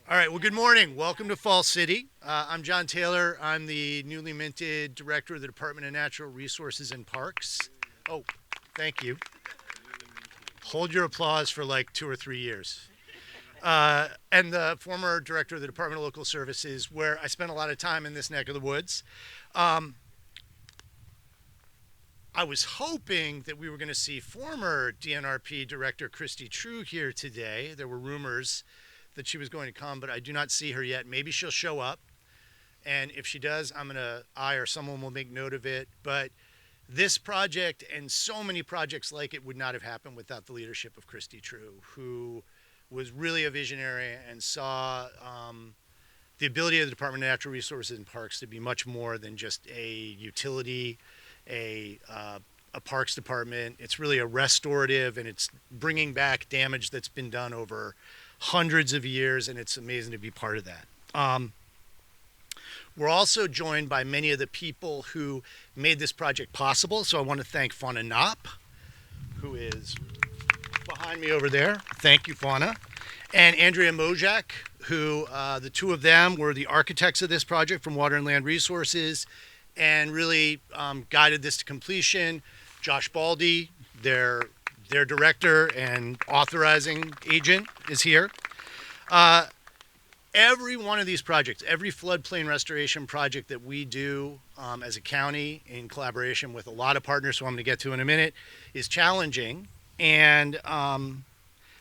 All right, well, good morning. Welcome to Fall City. I'm John Taylor. I'm the newly minted director of the Department of Natural Resources and Parks. Oh, thank you. Hold your applause for like 2 or 3 years. And the former director of the Department of Local Services, where I spent a lot of time in this neck of the woods. Um, I was hoping that we were going to see former DNRP Director Christy True here today. There were rumors that she was going to come, but I do not see her yet. Maybe she'll show up. And if she does, I or someone will make note of it. But this project and so many projects like it would not have happened without the leadership of Christy True, who was really a visionary and saw the ability of the Department of Natural Resources and Parks to be much more than just a utility, a parks department. It's really a restorative, and it's bringing back damage that's been done over hundreds of years, and it's amazing to be part of that. We're also joined by many of the people who made this project possible. So I want to thank Fauna Knoop, who is behind me over there. Thank you, Fauna. And Andrea Mojak, who the two of them were the architects of this project from Water and Land Resources and really guided this to completion. Josh Baldy, their director and authorizing agent, is here. Every one of these projects, every floodplain restoration project that we do as a county in collaboration with a lot of partners, who I'm going to get to in a minute, is challenging. And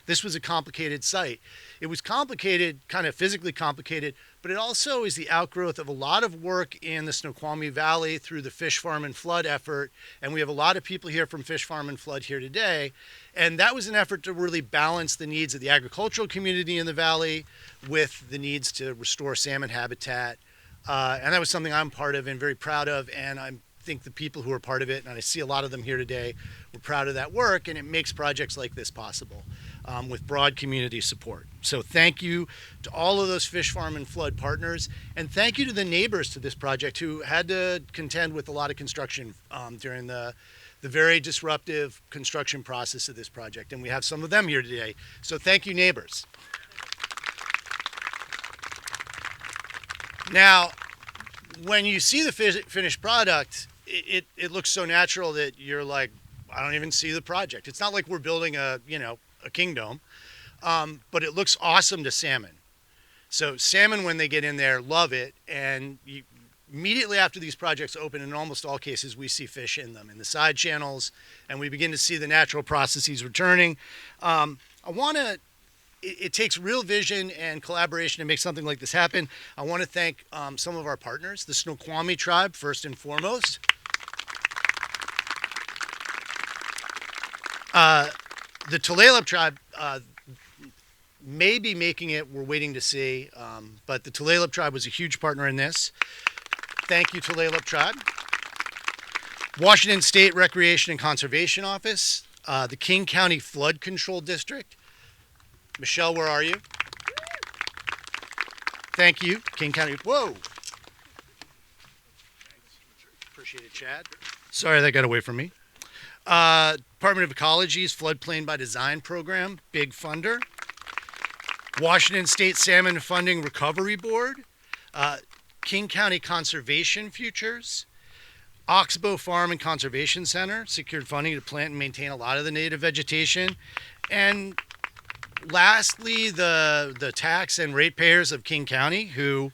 this was a complicated site. It was complicated, kind of physically complicated, but it also is the outgrowth of a lot of work in the Snoqualmie Valley through the Fish Farm and Flood effort. And we have a lot of people here from Fish Farm and Flood here today. And that was an effort to really balance the needs of the agricultural community in the valley with the needs to restore salmon habitat. And that was something I'm part of and very proud of. And I think the people who are part of it, and I see a lot of them here today, were proud of that work. And it makes projects like this possible with broad community support. So thank you to all of those Fish Farm and Flood partners. And thank you to the neighbors to this project who had to contend with a lot of construction during the very disruptive construction process of this project. And we have some of them here today. So thank you, neighbors. Now, when you see the finished product, it looks so natural that you're like, I don't even see the project. It's not like we're building a kingdom, but it looks awesome to salmon. So salmon, when they get in there, love it. And immediately after these projects open, in almost all cases, we see fish in them, in the side channels, and we begin to see the natural processes returning. It takes real vision and collaboration to make something like this happen. I want to thank some of our partners, the Snoqualmie tribe, first and foremost. The Tulalip tribe may be making it. We're waiting to see. But the Tulalip tribe was a huge partner in this. Thank you, Tulalip tribe. Washington State Recreation and Conservation Office, the King County Flood Control District. Michelle, where are you? Thank you, King County. Whoa. Appreciate it, Chad. Sorry, that got away from me. Department of Ecology's Floodplain by Design program, big funder. Washington State Salmon Funding Recovery Board. King County Conservation Futures. Oxbow Farm and Conservation Center secured funding to plant and maintain a lot of the native vegetation. And lastly, the tax and ratepayers of King County, who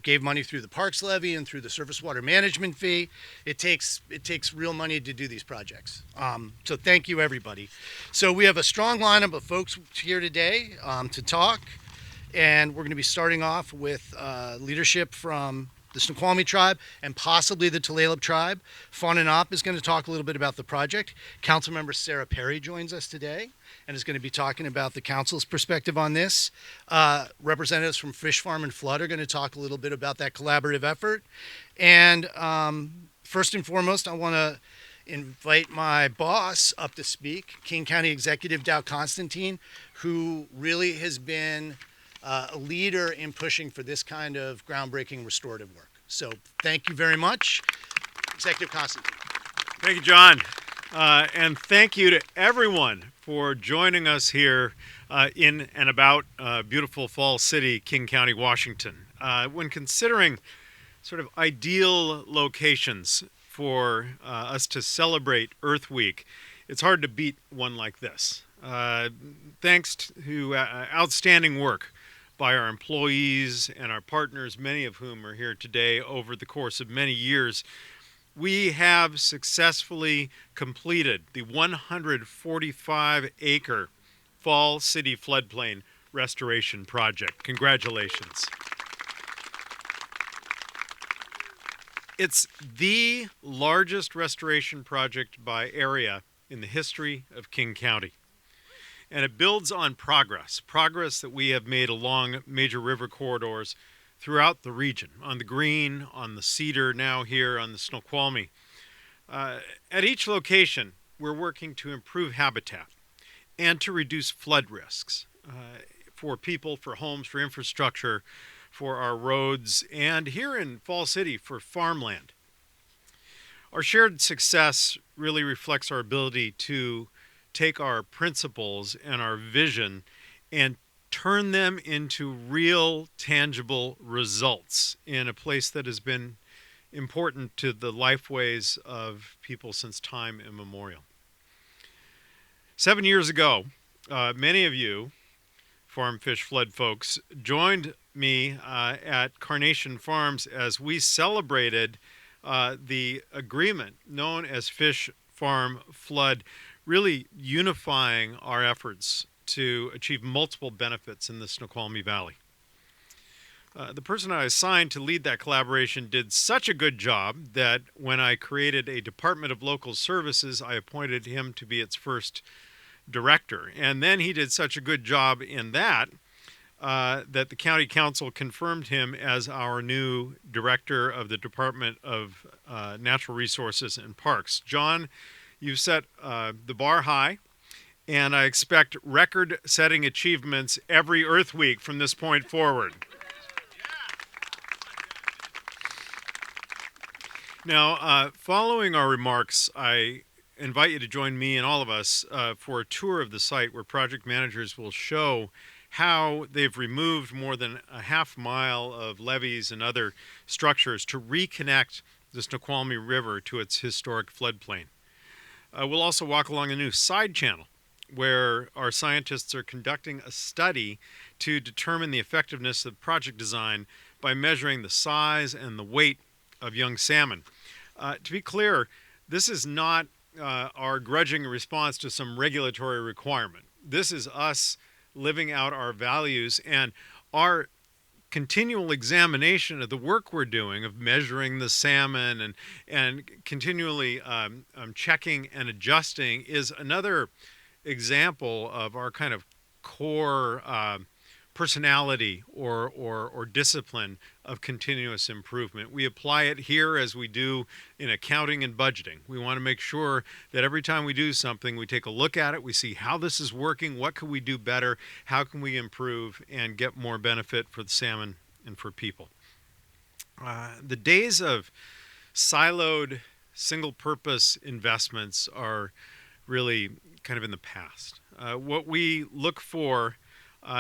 gave money through the parks levy and through the surface water management fee. It takes real money to do these projects. So thank you, everybody. So we have a strong lineup of folks here today to talk, and we're going to be starting off with leadership from the Snoqualmie tribe and possibly the Tulalip tribe. Fauna Knoop is going to talk a little bit about the project. Councilmember Sarah Perry joins us today and is going to be talking about the council's perspective on this. Representatives from Fish Farm and Flood are going to talk a little bit about that collaborative effort. And first and foremost, I want to invite my boss up to speak, King County Executive Constantine, who really has been a leader in pushing for this kind of groundbreaking restorative work. So thank you very much, Executive Constantine. Thank you, John. And thank you to everyone for joining us here in and about beautiful Falls City, King County, Washington. When considering sort of ideal locations for us to celebrate Earth Week, it's hard to beat one like this. Thanks to outstanding work by our employees and our partners, many of whom are here today over the course of many years, we have successfully completed the 145-acre Fall City Floodplain Restoration Project. Congratulations. It's the largest restoration project by area in the history of King County. And it builds on progress that we have made along major river corridors throughout the region, on the Green, on the Cedar, now here on the Snoqualmie. At each location, we're working to improve habitat and to reduce flood risks for people, for homes, for infrastructure, for our roads, and here in Fall City for farmland. Our shared success really reflects our ability to take our principles and our vision and turn them into real, tangible results in a place that has been important to the lifeways of people since time immemorial. 7 years ago, many of you farm fish flood folks joined me at Carnation Farms as we celebrated the agreement known as Fish Farm Flood, really unifying our efforts to achieve multiple benefits in the Snoqualmie Valley. The person I assigned to lead that collaboration did such a good job that when I created a Department of Local Services, I appointed him to be its first director. And then he did such a good job in that that the County Council confirmed him as our new director of the Department of Natural Resources and Parks. John, you've set the bar high, and I expect record-setting achievements every Earth Week from this point forward. Now, following our remarks, I invite you to join me and all of us for a tour of the site where project managers will show how they've removed more than a half mile of levees and other structures to reconnect the Snoqualmie River to its historic floodplain. We'll also walk along a new side channel where our scientists are conducting a study to determine the effectiveness of project design by measuring the size and the weight of young salmon. To be clear, this is not our grudging response to some regulatory requirement. This is us living out our values and our continual examination of the work we're doing of measuring the salmon and continually checking and adjusting is another example of our kind of core personality or discipline of continuous improvement. We apply it here as we do in accounting and budgeting. We want to make sure that every time we do something, we take a look at it, we see how this is working, what can we do better, how can we improve and get more benefit for the salmon and for people. The days of siloed, single-purpose investments are really kind of in the past. What we look for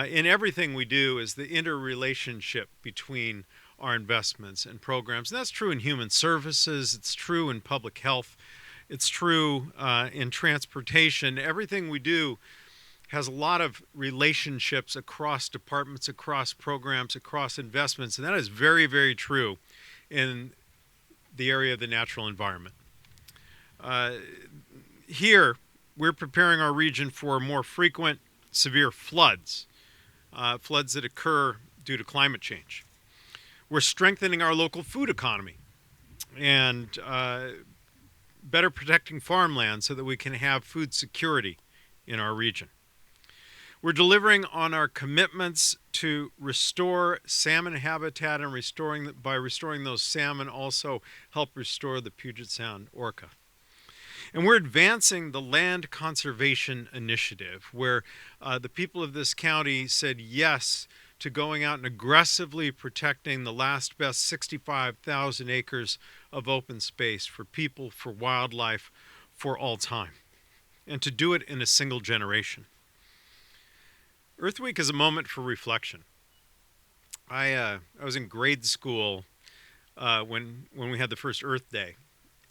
in everything we do is the interrelationship between our investments and programs. And that's true in human services, it's true in public health, it's true in transportation. Everything we do has a lot of relationships across departments, across programs, across investments, and that is very, very true in the area of the natural environment. Here, we're preparing our region for more frequent, severe floods, floods that occur due to climate change. We're strengthening our local food economy and better protecting farmland so that we can have food security in our region. We're delivering on our commitments to restore salmon habitat and by restoring those salmon also help restore the Puget Sound orca. And we're advancing the Land Conservation Initiative, where the people of this county said yes to going out and aggressively protecting the last best 65,000 acres of open space for people, for wildlife, for all time. and to do it in a single generation. Earth Week is a moment for reflection. I was in grade school when we had the first Earth Day,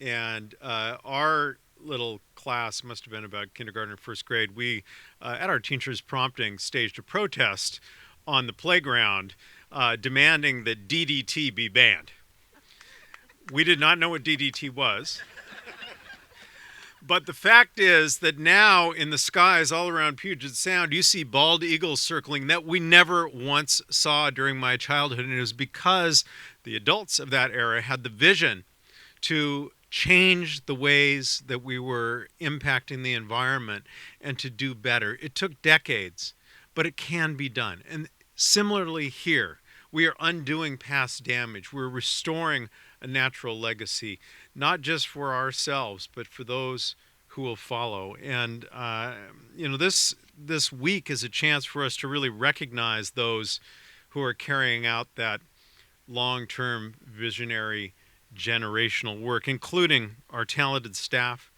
and our little class must have been about kindergarten or first grade. We, at our teacher's prompting, staged a protest on the playground demanding that DDT be banned. We did not know what DDT was. But the fact is that now in the skies all around Puget Sound, you see bald eagles circling that we never once saw during my childhood. And it was because the adults of that era had the vision to change the ways that we were impacting the environment and to do better. It took decades, but it can be done. And similarly here, we are undoing past damage. We're restoring a natural legacy, not just for ourselves, but for those who will follow. And, this week is a chance for us to really recognize those who are carrying out that long-term visionary generational work, including our talented staff,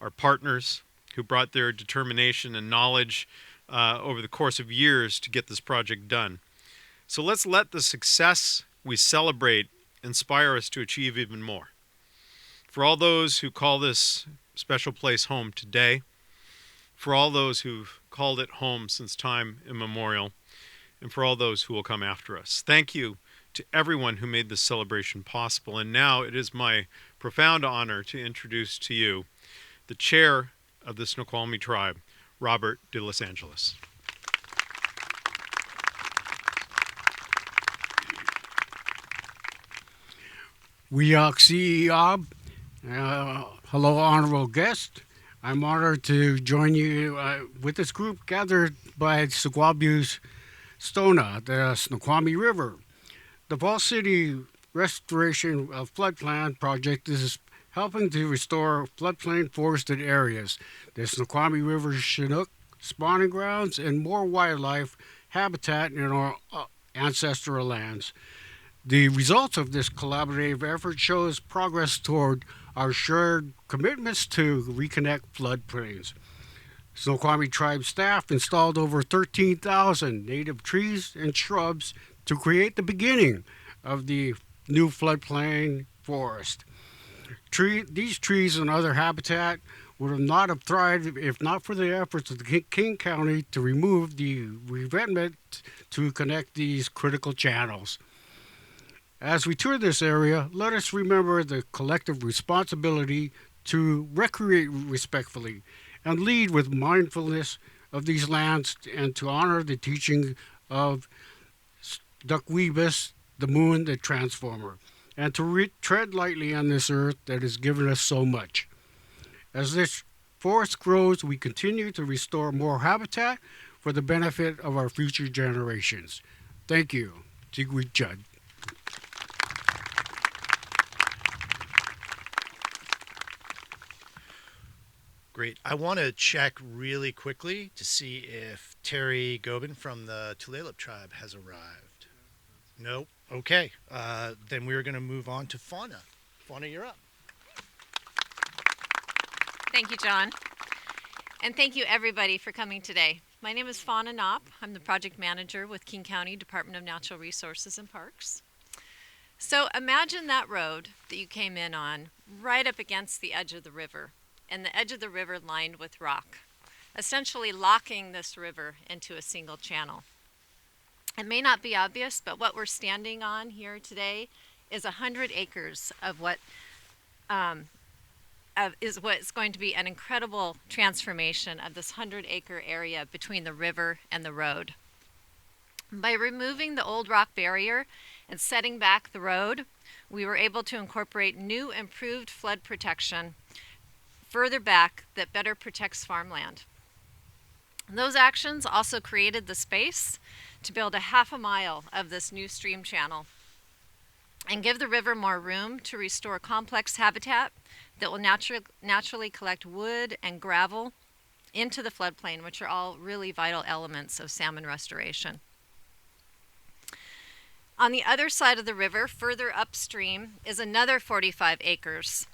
our partners who brought their determination and knowledge over the course of years to get this project done. So let's let the success we celebrate inspire us to achieve even more. For all those who call this special place home today, for all those who've called it home since time immemorial, and for all those who will come after us, thank you to everyone who made this celebration possible. And now it is my profound honor to introduce to you the chair of the Snoqualmie tribe, Robert de Los Angeles. Hello, honorable guest. I'm honored to join you with this group gathered by Squabu's Stona, the Snoqualmie River. The Fall City Restoration of Floodplain project is helping to restore floodplain forested areas, the Snoqualmie River Chinook spawning grounds, and more wildlife habitat in our ancestral lands. The results of this collaborative effort shows progress toward our shared commitments to reconnect floodplains. Snoqualmie Tribe staff installed over 13,000 native trees and shrubs to create the beginning of the new floodplain forest. These trees and other habitat would not have thrived if not for the efforts of the King County to remove the revetment to connect these critical channels. As we tour this area, let us remember the collective responsibility to recreate respectfully and lead with mindfulness of these lands and to honor the teaching of Duckwebus, the moon, the transformer, and to tread lightly on this earth that has given us so much. As this forest grows, we continue to restore more habitat for the benefit of our future generations. Thank you. Tigwit Judd. Great. I want to check really quickly to see if Terry Gobin from the Tulalip tribe has arrived. Nope. Okay. Then we're going to move on to Fauna. Fauna, you're up. Thank you, John. And thank you, everybody, for coming today. My name is Fauna Knoop. I'm the project manager with King County Department of Natural Resources and Parks. So imagine that road that you came in on right up against the edge of the river, and the edge of the river lined with rock, essentially locking this river into a single channel. It may not be obvious, but what we're standing on here today is 100 acres of what is what's going to be an incredible transformation of this 100-acre area between the river and the road. By removing the old rock barrier and setting back the road, we were able to incorporate new improved flood protection further back that better protects farmland. Those actions also created the space to build a half a mile of this new stream channel and give the river more room to restore complex habitat that will naturally collect wood and gravel into the floodplain, which are all really vital elements of salmon restoration. On the other side of the river, further upstream, is another 45 acres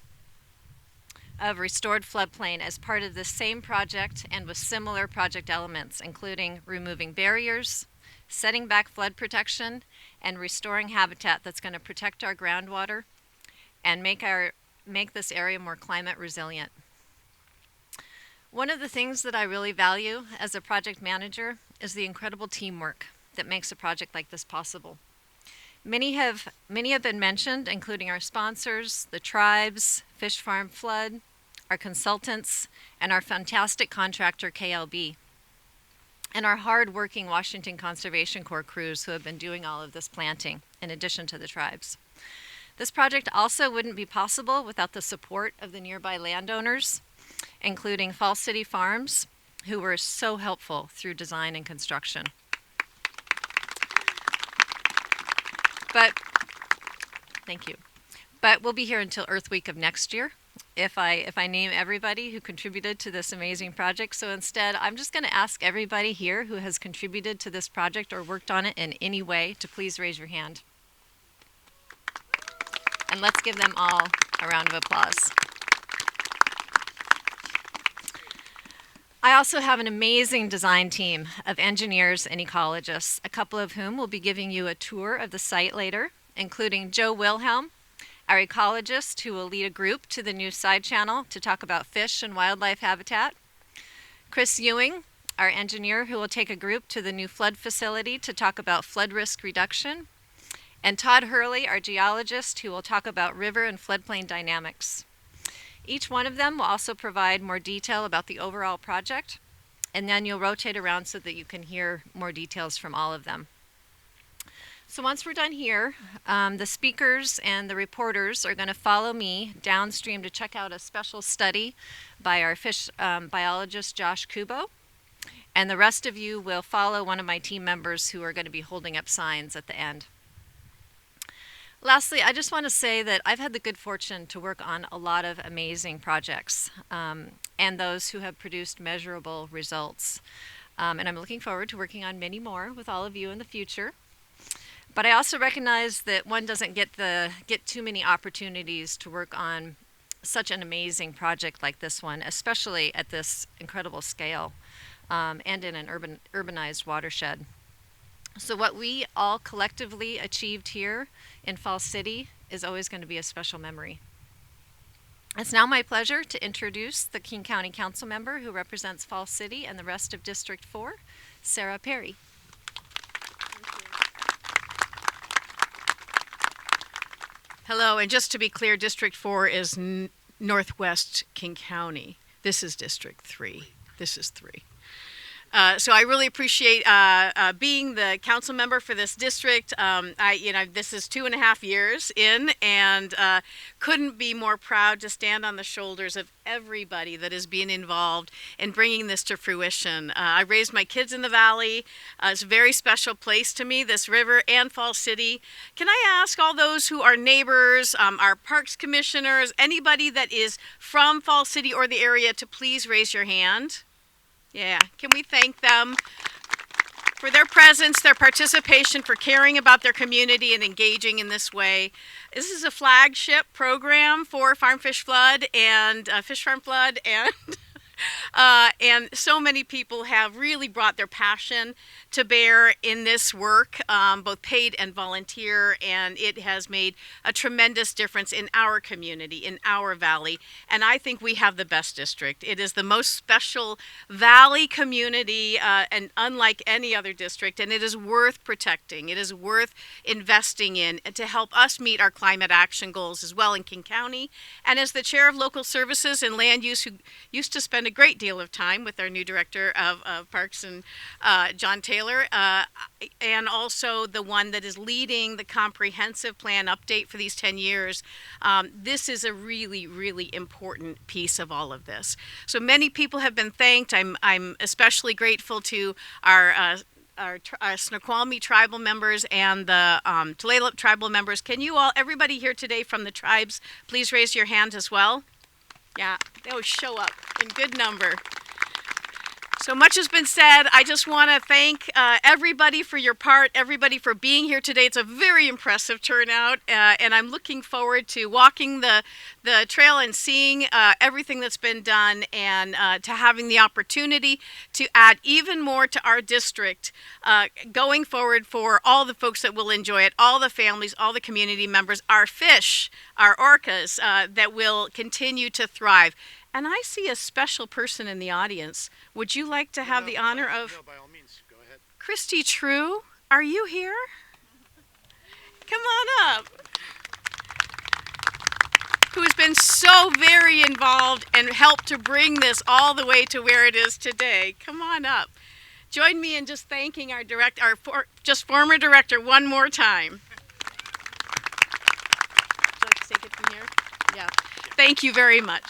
of restored floodplain as part of this same project and with similar project elements, including removing barriers, setting back flood protection, and restoring habitat that's going to protect our groundwater and make this area more climate resilient. One of the things that I really value as a project manager is the incredible teamwork that makes a project like this possible. Many have been mentioned, including our sponsors, the tribes, Fish Farm Flood, our consultants, and our fantastic contractor, KLB, and our hard-working Washington Conservation Corps crews who have been doing all of this planting, in addition to the tribes. This project also wouldn't be possible without the support of the nearby landowners, including Fall City Farms, who were so helpful through design and construction. Thank you. But we'll be here until Earth Week of next year if I name everybody who contributed to this amazing project. So instead, I'm just going to ask everybody here who has contributed to this project or worked on it in any way to please raise your hand. And let's give them all a round of applause. I also have an amazing design team of engineers and ecologists, a couple of whom will be giving you a tour of the site later, including Joe Wilhelm, our ecologist who will lead a group to the new side channel to talk about fish and wildlife habitat, Chris Ewing, our engineer who will take a group to the new flood facility to talk about flood risk reduction, and Todd Hurley, our geologist who will talk about river and floodplain dynamics. Each one of them will also provide more detail about the overall project, and then you'll rotate around so that you can hear more details from all of them. So once we're done here, the speakers and the reporters are going to follow me downstream to check out a special study by our fish biologist, Josh Kubo, and the rest of you will follow one of my team members who are going to be holding up signs at the end. Lastly, I just want to say that I've had the good fortune to work on a lot of amazing projects and those who have produced measurable results. And I'm looking forward to working on many more with all of you in the future. But I also recognize that one doesn't get too many opportunities to work on such an amazing project like this one, especially at this incredible scale and in an urbanized watershed. So what we all collectively achieved here in Fall City is always going to be a special memory. It's now my pleasure to introduce the King County Council member who represents Fall City and the rest of District 4, Sarah Perry. Hello, and just to be clear, District 4 is Northwest King County. This is District 3. This is 3. So I really appreciate being the council member for this district. This is 2.5 years in, and couldn't be more proud to stand on the shoulders of everybody that is being involved in bringing this to fruition. I raised my kids in the valley. It's a very special place to me, this river and Fall City. Can I ask all those who are neighbors, our parks commissioners, anybody that is from Fall City or the area to please raise your hand? Yeah, can we thank them for their presence, their participation, for caring about their community and engaging in this way. This is a flagship program for Farm Fish Flood and Fish Farm Flood, and so many people have really brought their passion to bear in this work, both paid and volunteer, and it has made a tremendous difference in our community, in our valley, and I think we have the best district. It is the most special valley community, and unlike any other district, and it is worth protecting. It is worth investing in to help us meet our climate action goals as well in King County. And as the chair of local services and land use, who used to spend a great deal of time with our new director of Parks and John Taylor, and also the one that is leading the comprehensive plan update for these 10 years. This is a really, really important piece of all of this. So many people have been thanked. I'm especially grateful to our Snoqualmie tribal members and the Tulalip tribal members. Can you all, everybody here today from the tribes, please raise your hand as well? Yeah, they always show up in good number. So much has been said. I just want to thank everybody for your part, everybody for being here today. It's a very impressive turnout, and I'm looking forward to walking the trail and seeing everything that's been done, and to having the opportunity to add even more to our district going forward for all the folks that will enjoy it, all the families, all the community members, our fish, our orcas that will continue to thrive. And I see a special person in the audience. Would you like to have the honor of... No, by all means, go ahead. Christy True, are you here? Come on up. Who's been so very involved and helped to bring this all the way to where it is today. Come on up. Join me in just thanking our former director one more time. Would you like to take it from here? Yeah. Thank you very much.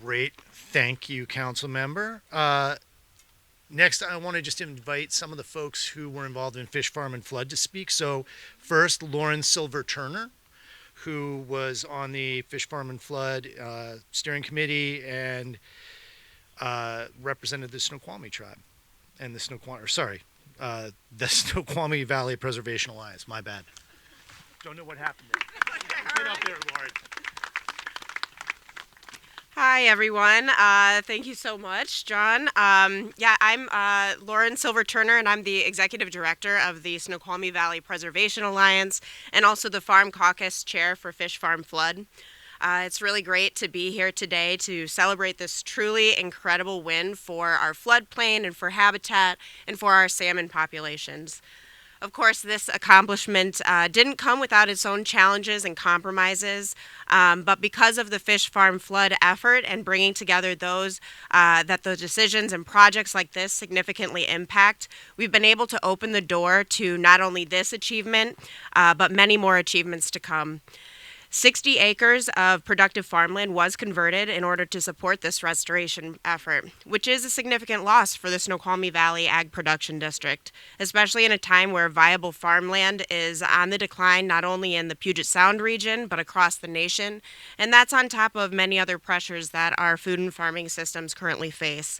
Great. Thank you, council member. Next, I want to just invite some of the folks who were involved in Fish Farm and Flood to speak. So first, Lauren Silver-Turner, who was on the Fish Farm and Flood steering committee and represented the Snoqualmie tribe and the Snoqualmie Valley Preservation Alliance. My bad. Don't know what happened there. Get up there, Lauren. Hi, everyone. Thank you so much, John. I'm Lauren Silver-Turner, and I'm the Executive Director of the Snoqualmie Valley Preservation Alliance and also the Farm Caucus Chair for Fish Farm Flood. It's really great to be here today to celebrate this truly incredible win for our floodplain and for habitat and for our salmon populations. Of course, this accomplishment didn't come without its own challenges and compromises, but because of the Fish Farm Flood effort and bringing together those that the decisions and projects like this significantly impact, we've been able to open the door to not only this achievement, but many more achievements to come. 60 acres of productive farmland was converted in order to support this restoration effort, which is a significant loss for the Snoqualmie Valley Ag Production District, especially in a time where viable farmland is on the decline not only in the Puget Sound region, but across the nation, and that's on top of many other pressures that our food and farming systems currently face.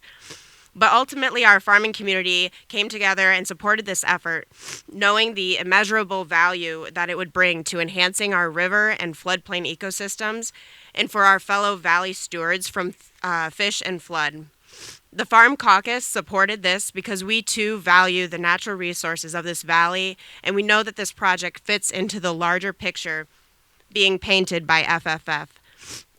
But ultimately, our farming community came together and supported this effort, knowing the immeasurable value that it would bring to enhancing our river and floodplain ecosystems and for our fellow valley stewards from fish and flood. The Farm Caucus supported this because we too value the natural resources of this valley, and we know that this project fits into the larger picture being painted by FFF.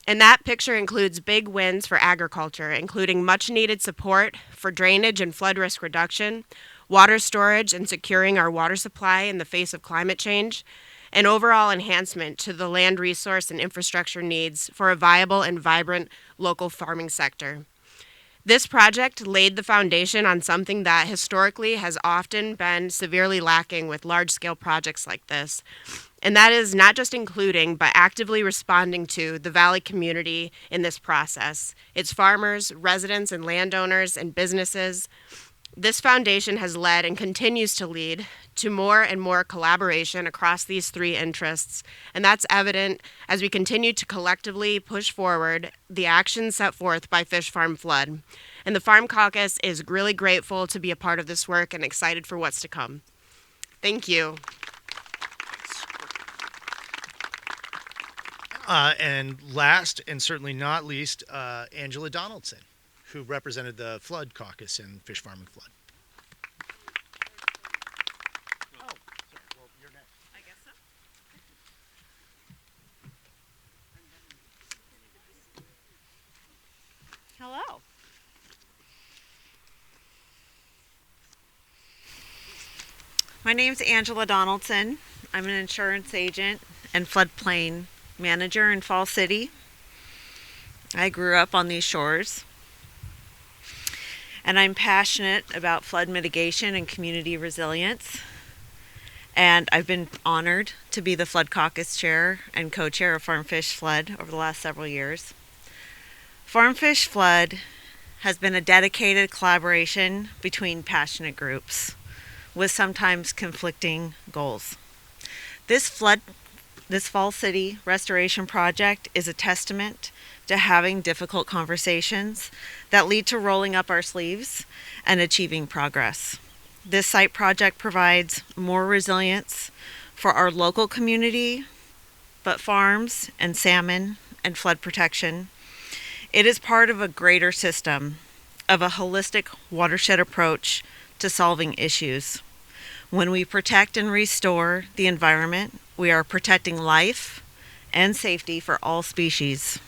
And that picture includes big wins for agriculture, including much needed support for drainage and flood risk reduction, water storage and securing our water supply in the face of climate change, and overall enhancement to the land resource and infrastructure needs for a viable and vibrant local farming sector. This project laid the foundation on something that historically has often been severely lacking with large-scale projects like this. And that is not just including, but actively responding to the Valley community in this process. Its farmers, residents, and landowners and businesses. This foundation has led and continues to lead to more and more collaboration across these three interests. And that's evident as we continue to collectively push forward the actions set forth by Fish Farm Flood. And the Farm Caucus is really grateful to be a part of this work and excited for what's to come. Thank you. And last, and certainly not least, Angela Donaldson, who represented the Flood Caucus in Fish Farm and Flood. Oh, sorry. Well, you're next. I guess so. Hello. My name's Angela Donaldson. I'm an insurance agent and floodplain manager in Fall City. I grew up on these shores, and I'm passionate about flood mitigation and community resilience. And I've been honored to be the Flood Caucus Chair and co-chair of Farm Fish Flood over the last several years. Farm Fish Flood has been a dedicated collaboration between passionate groups with sometimes conflicting goals. This Fall City restoration project is a testament to having difficult conversations that lead to rolling up our sleeves and achieving progress. This site project provides more resilience for our local community, but farms and salmon and flood protection. It is part of a greater system of a holistic watershed approach to solving issues. When we protect and restore the environment, we are protecting life and safety for all species.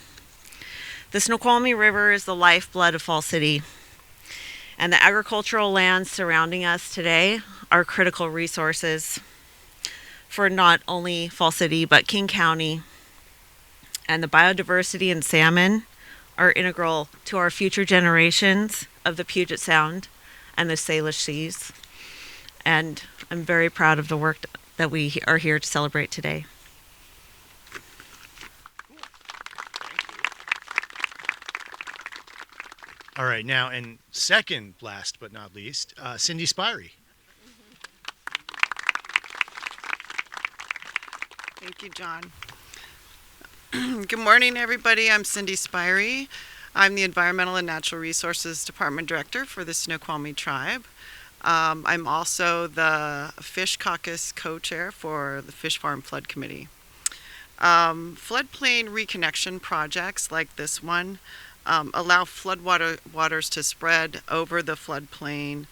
The Snoqualmie River is the lifeblood of Fall City, and the agricultural lands surrounding us today are critical resources for not only Fall City, but King County. And the biodiversity and salmon are integral to our future generations of the Puget Sound and the Salish Seas. And I'm very proud of the work that we are here to celebrate today. All right, now, and second, last but not least, Cindy Spyy. Thank you, John. Good morning, everybody. I'm Cindy Spyy. I'm the Environmental and Natural Resources Department Director for the Snoqualmie Tribe. I'm also the Fish Caucus Co-Chair for the Fish Farm Flood Committee. Floodplain reconnection projects like this one allow waters to spread over the floodplain,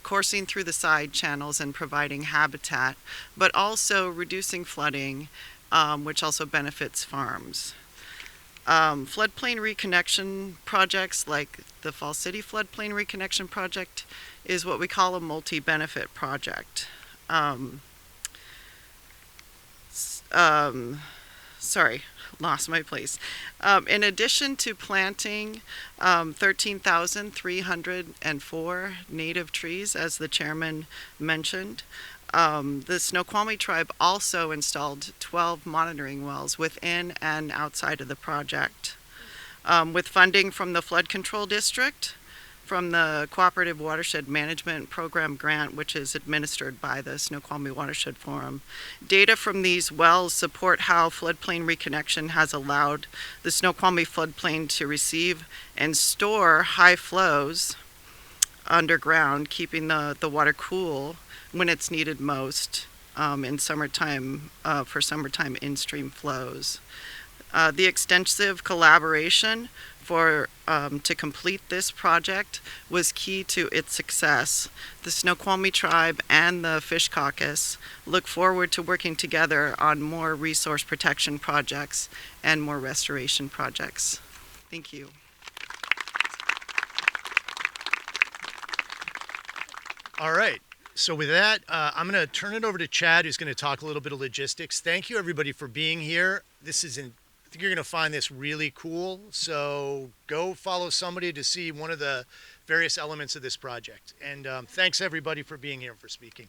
coursing through the side channels and providing habitat, but also reducing flooding, which also benefits farms. Floodplain reconnection projects like the Fall City Floodplain Reconnection Project is what we call a multi-benefit project. Sorry, lost my place. In addition to planting 13,304 native trees, as the chairman mentioned, the Snoqualmie Tribe also installed 12 monitoring wells within and outside of the project. With funding from the Flood Control District, from the Cooperative Watershed Management Program grant, which is administered by the Snoqualmie Watershed Forum. Data from these wells support how floodplain reconnection has allowed the Snoqualmie floodplain to receive and store high flows underground, keeping the water cool when it's needed most in summertime, for summertime in-stream flows. The extensive collaboration to complete this project was key to its success. The Snoqualmie Tribe and the Fish Caucus look forward to working together on more resource protection projects and more restoration projects. Thank you. All right. So with that, I'm going to turn it over to Chad, who's going to talk a little bit of logistics. Thank you, everybody, for being here. I think you're going to find this really cool. So go follow somebody to see one of the various elements of this project. And thanks, everybody, for being here and for speaking.